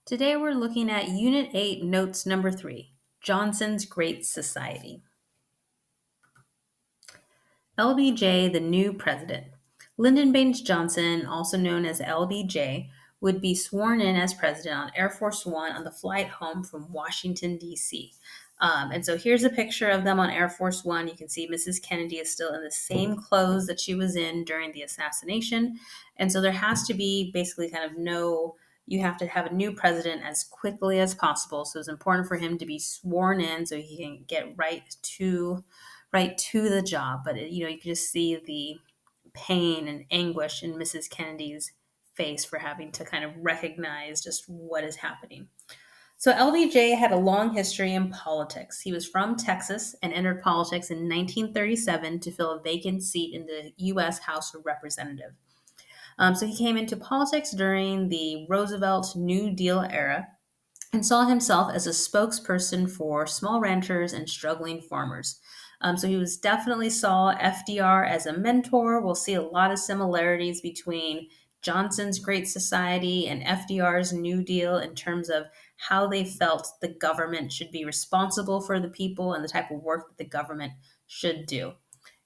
Today we're looking at Unit 8, Notes number 3, Johnson's Great Society. LBJ, the new president. Lyndon Baines Johnson, also known as LBJ, would be sworn in as president on Air Force One on the flight home from Washington, D.C. And so here's a picture of them on Air Force One. You can see Mrs. Kennedy is still in the same clothes that she was in during the assassination. And so there has to be basically you have to have a new president as quickly as possible. So it's important for him to be sworn in so he can get right to the job. But you can just see the pain and anguish in Mrs. Kennedy's face for having to kind of recognize just what is happening. So LBJ had a long history in politics. He was from Texas and entered politics in 1937 to fill a vacant seat in the U.S. House of Representatives. So he came into politics during the Roosevelt New Deal era and saw himself as a spokesperson for small ranchers and struggling farmers. So he was definitely saw FDR as a mentor. We'll see a lot of similarities between Johnson's Great Society and FDR's New Deal in terms of how they felt the government should be responsible for the people and the type of work that the government should do.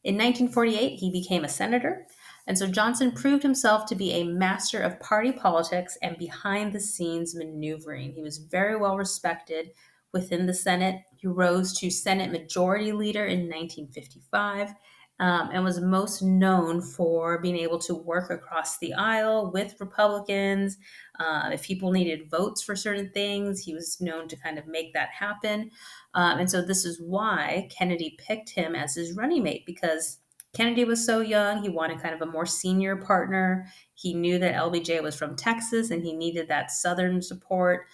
In 1948, he became a senator. And so Johnson proved himself to be a master of party politics and behind the scenes maneuvering. He was very well respected within the Senate. He rose to Senate Majority Leader in 1955 and was most known for being able to work across the aisle with Republicans. If people needed votes for certain things, he was known to kind of make that happen. And so this is why Kennedy picked him as his running mate, because Kennedy was so young. He wanted kind of a more senior partner. He knew that LBJ was from Texas and he needed that Southern support.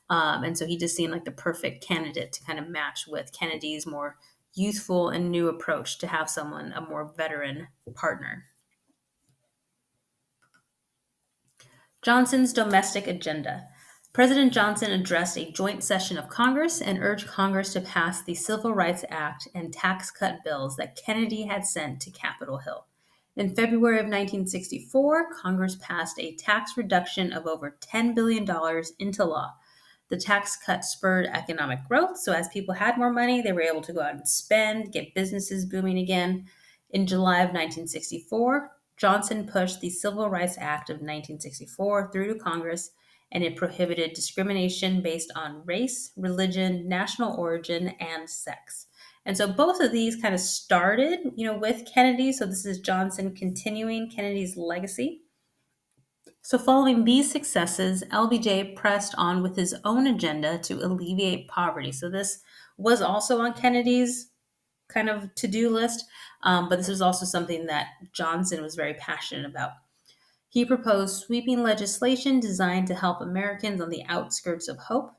And so he just seemed like the perfect candidate to kind of match with Kennedy's more youthful and new approach to have a more veteran partner. Johnson's domestic agenda. President Johnson addressed a joint session of Congress and urged Congress to pass the Civil Rights Act and tax cut bills that Kennedy had sent to Capitol Hill. In February of 1964, Congress passed a tax reduction of over $10 billion into law. The tax cut spurred economic growth, so as people had more money, they were able to go out and spend, get businesses booming again. In July of 1964, Johnson pushed the Civil Rights Act of 1964 through to Congress, and it prohibited discrimination based on race, religion, national origin, and sex. And so both of these kind of started, with Kennedy. So this is Johnson continuing Kennedy's legacy. So, following these successes, LBJ pressed on with his own agenda to alleviate poverty. So, this was also on Kennedy's kind of to do list, but this was also something that Johnson was very passionate about. He proposed sweeping legislation designed to help Americans on the outskirts of hope.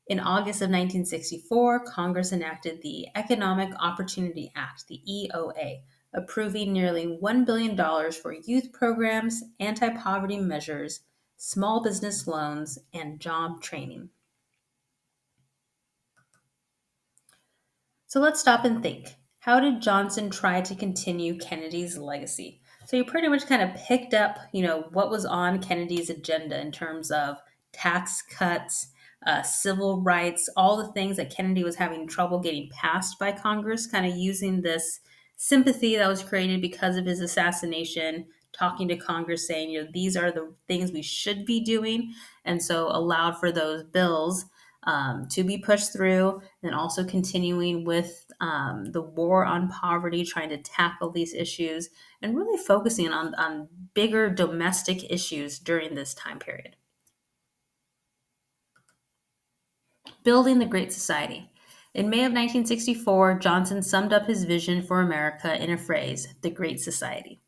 In August of 1964, Congress enacted the Economic Opportunity Act, the EOA, approving nearly $1 billion for youth programs, anti poverty measures, small business loans, and job training. So let's stop and think. How did Johnson try to continue Kennedy's legacy? So he pretty much kind of picked up, what was on Kennedy's agenda in terms of tax cuts, civil rights, all the things that Kennedy was having trouble getting passed by Congress, kind of using this sympathy that was created because of his assassination, talking to Congress saying, these are the things we should be doing, and so allowed for those bills to be pushed through, and also continuing with the war on poverty, trying to tackle these issues, and really focusing on bigger domestic issues during this time period. Building the Great Society. In May of 1964, Johnson summed up his vision for America in a phrase, the Great Society.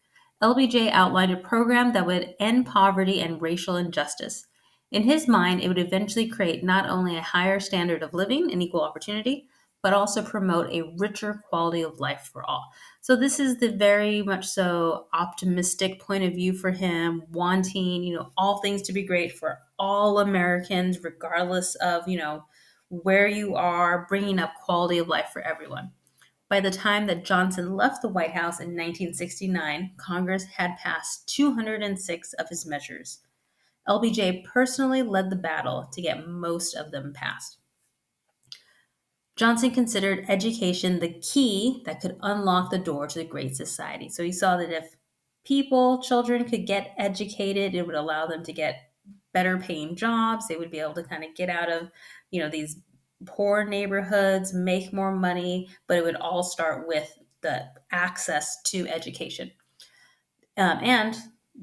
LBJ outlined a program that would end poverty and racial injustice. In his mind, it would eventually create not only a higher standard of living and equal opportunity, but also promote a richer quality of life for all. So this is the very much so optimistic point of view for him, wanting, all things to be great for all Americans, regardless of, where you are, bringing up quality of life for everyone. By the time that Johnson left the White House in 1969, Congress had passed 206 of his measures. LBJ personally led the battle to get most of them passed. Johnson considered education the key that could unlock the door to the Great Society. So he saw that if children could get educated, it would allow them to get better paying jobs. They would be able to kind of get out of, these poor neighborhoods, make more money, but it would all start with the access to education. And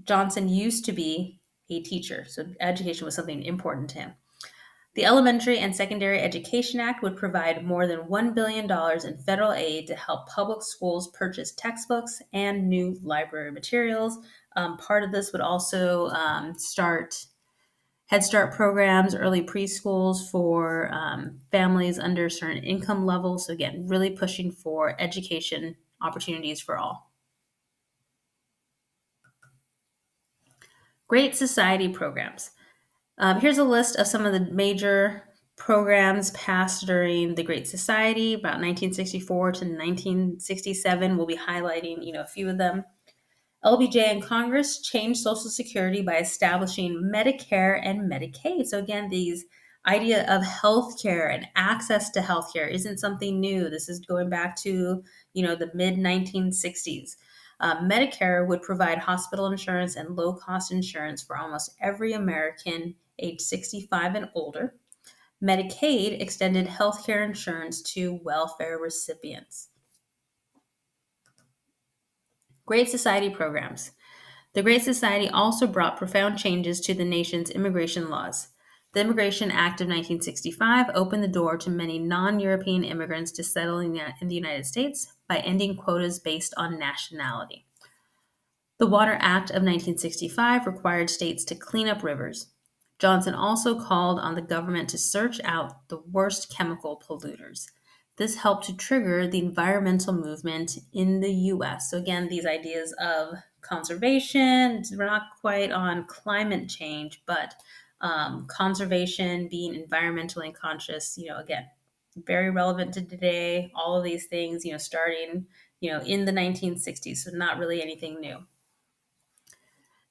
Johnson used to be a teacher, so education was something important to him. The Elementary and Secondary Education Act would provide more than $1 billion in federal aid to help public schools purchase textbooks and new library materials. Part of this would also start Head Start programs, early preschools for families under certain income levels. So, again, really pushing for education opportunities for all. Great Society programs. Here's a list of some of the major programs passed during the Great Society, about 1964 to 1967. We'll be highlighting, a few of them. LBJ and Congress changed Social Security by establishing Medicare and Medicaid. So again, these idea of healthcare and access to healthcare isn't something new. This is going back to, the mid 1960s. Medicare would provide hospital insurance and low-cost insurance for almost every American age 65 and older. Medicaid extended healthcare insurance to welfare recipients. Great Society programs. The Great Society also brought profound changes to the nation's immigration laws. The Immigration Act of 1965 opened the door to many non-European immigrants to settle in the United States by ending quotas based on nationality. The Water Act of 1965 required states to clean up rivers. Johnson also called on the government to search out the worst chemical polluters. This helped to trigger the environmental movement in the US. So, again, these ideas of conservation, we're not quite on climate change, but conservation, being environmentally conscious, again, very relevant to today. All of these things, starting, in the 1960s, so not really anything new.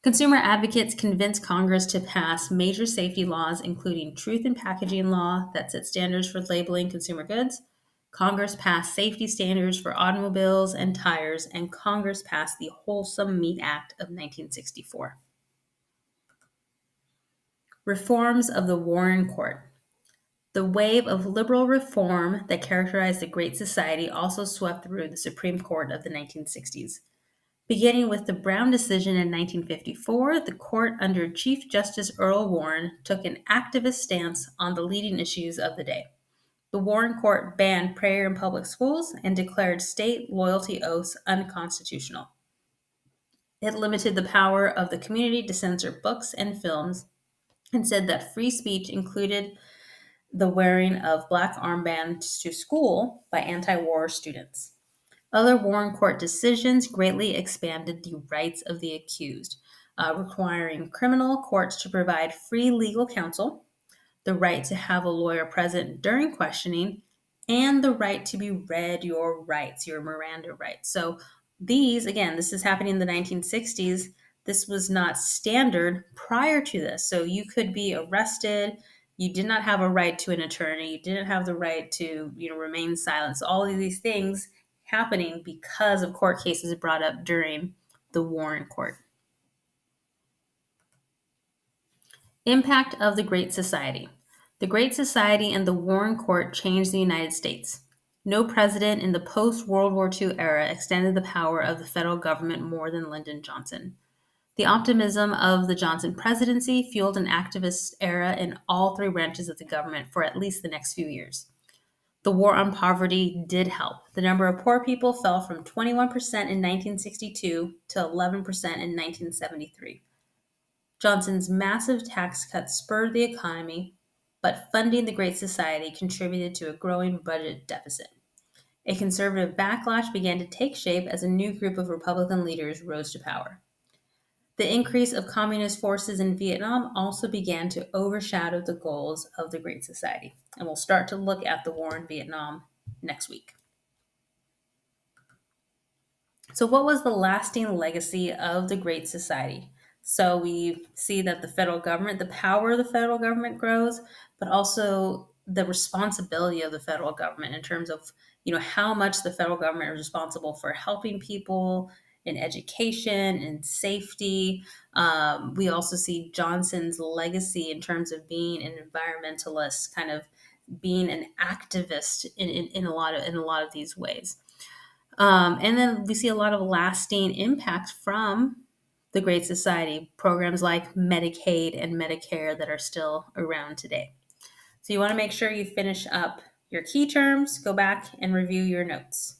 Consumer advocates convinced Congress to pass major safety laws, including Truth in Packaging Law that set standards for labeling consumer goods. Congress passed safety standards for automobiles and tires, and Congress passed the Wholesome Meat Act of 1964. Reforms of the Warren Court. The wave of liberal reform that characterized the Great Society also swept through the Supreme Court of the 1960s. Beginning with the Brown decision in 1954, the court under Chief Justice Earl Warren took an activist stance on the leading issues of the day. The Warren Court banned prayer in public schools and declared state loyalty oaths unconstitutional. It limited the power of the community to censor books and films and said that free speech included the wearing of black armbands to school by anti-war students. Other Warren Court decisions greatly expanded the rights of the accused, requiring criminal courts to provide free legal counsel, the right to have a lawyer present during questioning, and the right to be read your rights, your Miranda rights. So this is happening in the 1960s. This was not standard prior to this. So you could be arrested. You did not have a right to an attorney. You didn't have the right to, remain silent. So all of these things happening because of court cases brought up during the Warren Court. Impact of the Great Society. The Great Society and the Warren Court changed the United States. No president in the post-World War II era extended the power of the federal government more than Lyndon Johnson. The optimism of the Johnson presidency fueled an activist era in all three branches of the government for at least the next few years. The war on poverty did help. The number of poor people fell from 21% in 1962 to 11% in 1973. Johnson's massive tax cuts spurred the economy, but funding the Great Society contributed to a growing budget deficit. A conservative backlash began to take shape as a new group of Republican leaders rose to power. The increase of communist forces in Vietnam also began to overshadow the goals of the Great Society. And we'll start to look at the war in Vietnam next week. So, what was the lasting legacy of the Great Society? So we see that the federal government, the power of the federal government grows, but also the responsibility of the federal government in terms of, how much the federal government is responsible for helping people in education and safety. We also see Johnson's legacy in terms of being an environmentalist, kind of being an activist in a lot of these ways. And then we see a lot of lasting impact from the Great Society, programs like Medicaid and Medicare that are still around today. So you want to make sure you finish up your key terms, go back and review your notes.